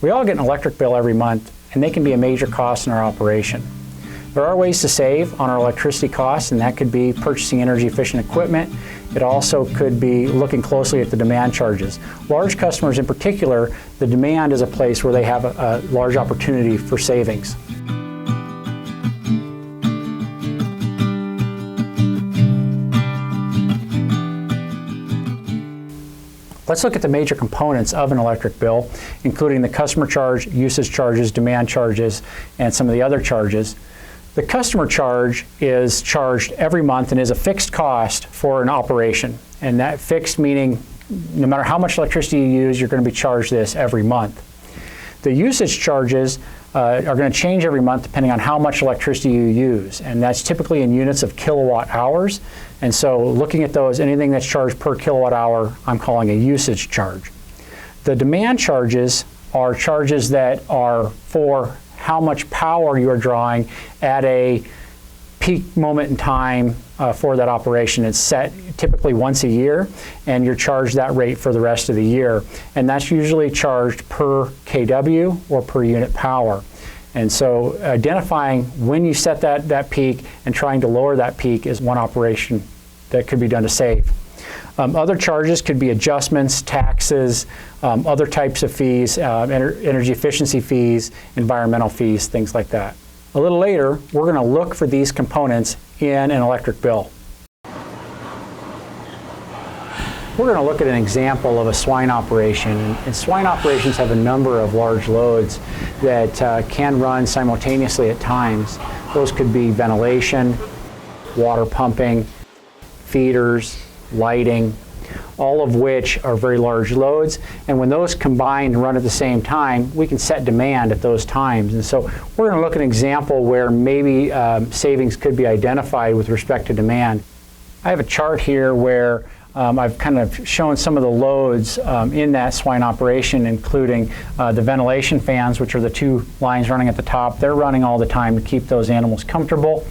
We all get an electric bill every month, and they can be a major cost in our operation. There are ways to save on our electricity costs, and that could be purchasing energy-efficient equipment. It also could be looking closely at the demand charges. Large customers in particular, the demand is a place where they have a large opportunity for savings. Let's look at the major components of an electric bill, including the customer charge, usage charges, demand charges, and some of the other charges. The customer charge is charged every month and is a fixed cost for an operation. And that fixed meaning no matter how much electricity you use, you're going to be charged this every month. The usage charges are going to change every month depending on how much electricity you use, and that's typically in units of kilowatt hours. And so looking at those, anything that's charged per kilowatt hour, I'm calling a usage charge. The demand charges are charges that are for how much power you are drawing at a peak moment in time for that operation. It's set typically once a year, and you're charged that rate for the rest of the year. And that's usually charged per kW or per unit power. And so identifying when you set that peak and trying to lower that peak is one operation that could be done to save. Other charges could be adjustments, taxes, other types of fees, energy efficiency fees, environmental fees, things like that. A little later, we're going to look for these components in an electric bill. We're going to look at an example of a swine operation. And swine operations have a number of large loads that can run simultaneously at times. Those could be ventilation, water pumping, feeders, lighting, all of which are very large loads. And when those combine and run at the same time, we can set demand at those times. And so we're going to look at an example where maybe savings could be identified with respect to demand. I have a chart here where I've kind of shown some of the loads in that swine operation, including the ventilation fans, which are the two lines running at the top. They're running all the time to keep those animals comfortable.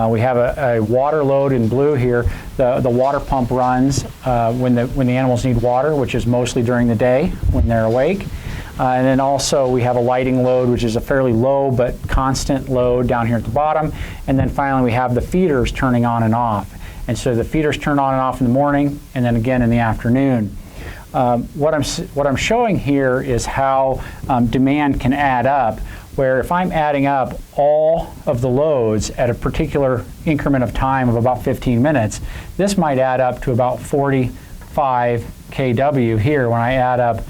We have a water load in blue here. The water pump runs when the animals need water, which is mostly during the day when they're awake. And then also we have a lighting load, which is a fairly low but constant load down here at the bottom. And then finally we have the feeders turning on and off. And so the feeders turn on and off in the morning and then again in the afternoon. What I'm showing here is how demand can add up, where if I'm adding up all of the loads at a particular increment of time of about 15 minutes, this might add up to about 45 kW here when I add up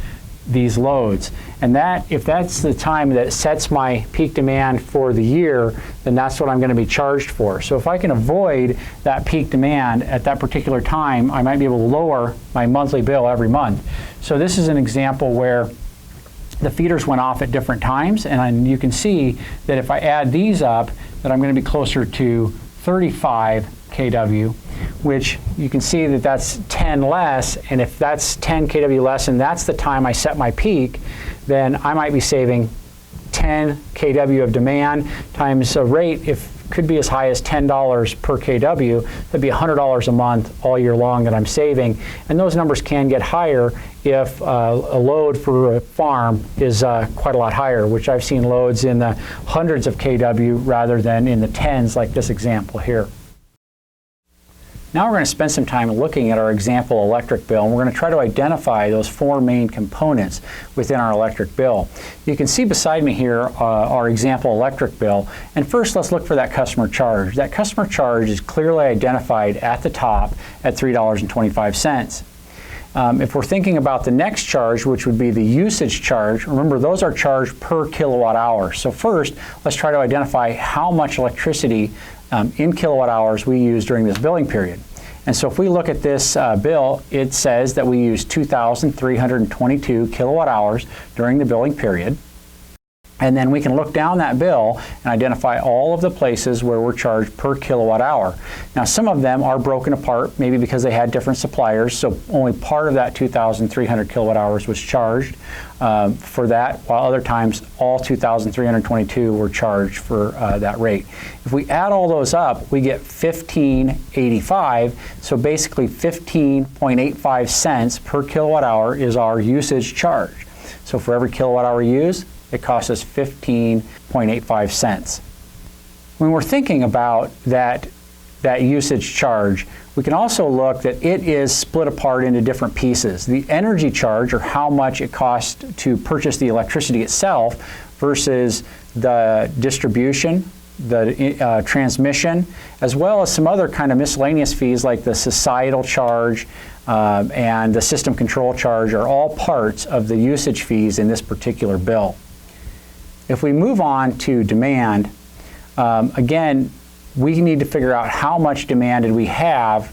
these loads. And that, if that's the time that sets my peak demand for the year, then that's what I'm going to be charged for. So if I can avoid that peak demand at that particular time, I might be able to lower my monthly bill every month. So this is an example where the feeders went off at different times, and you can see that if I add these up, that I'm going to be closer to 35 kW, which you can see that that's 10 less, and if that's 10 kW less and that's the time I set my peak, then I might be saving 10 kW of demand times a rate, could be as high as $10 per kW. That'd be $100 a month all year long that I'm saving. And those numbers can get higher if a load for a farm is quite a lot higher, which I've seen loads in the hundreds of kW rather than in the tens like this example here. Now we're going to spend some time looking at our example electric bill, and we're going to try to identify those four main components within our electric bill. You can see beside me here our example electric bill, and first let's look for that customer charge. That customer charge is clearly identified at the top at $3.25. If we're thinking about the next charge, which would be the usage charge, remember those are charged per kilowatt hour. So first, let's try to identify how much electricity in kilowatt hours we use during this billing period. And so if we look at this bill, it says that we use 2,322 kilowatt hours during the billing period. And then we can look down that bill and identify all of the places where we're charged per kilowatt hour. Now some of them are broken apart, maybe because they had different suppliers, so only part of that 2,300 kilowatt hours was charged for that, while other times all 2,322 were charged for that rate. If we add all those up, we get 15.85, so basically 15.85 cents per kilowatt hour is our usage charge. So for every kilowatt hour used, it costs us 15.85 cents. When we're thinking about that usage charge, we can also look that it is split apart into different pieces. The energy charge, or how much it costs to purchase the electricity itself, versus the distribution, the transmission, as well as some other kind of miscellaneous fees like the societal charge and the system control charge, are all parts of the usage fees in this particular bill. If we move on to demand, again, we need to figure out how much demand did we have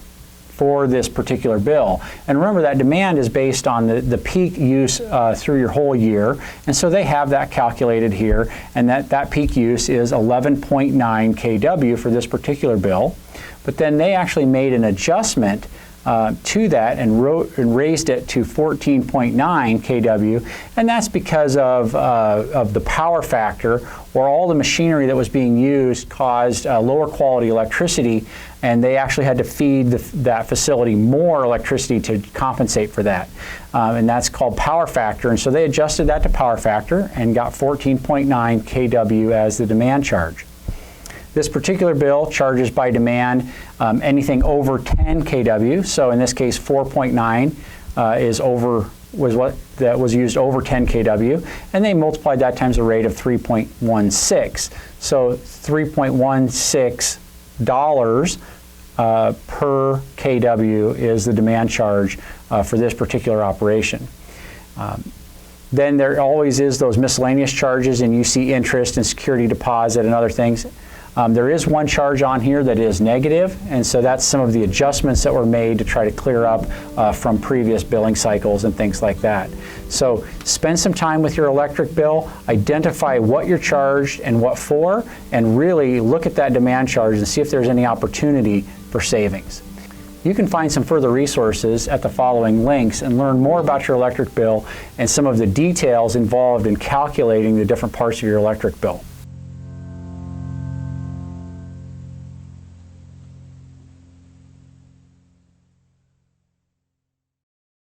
for this particular bill. And remember, that demand is based on the peak use through your whole year. And so they have that calculated here, and that peak use is 11.9 kW for this particular bill. But then they actually made an adjustment to that and raised it to 14.9 kW, and that's because of the power factor, or all the machinery that was being used caused lower quality electricity, and they actually had to feed that facility more electricity to compensate for that. And that's called power factor, and so they adjusted that to power factor and got 14.9 kW as the demand charge. This particular bill charges by demand anything over 10 kW. So in this case, 4.9 was used over 10 kW, and they multiplied that times a rate of 3.16. So $3.16 per kW is the demand charge for this particular operation. Then there always is those miscellaneous charges, and you see interest and security deposit and other things. There is one charge on here that is negative, and so that's some of the adjustments that were made to try to clear up from previous billing cycles and things like that. So spend some time with your electric bill, identify what you're charged and what for, and really look at that demand charge and see if there's any opportunity for savings. You can find some further resources at the following links and learn more about your electric bill and some of the details involved in calculating the different parts of your electric bill.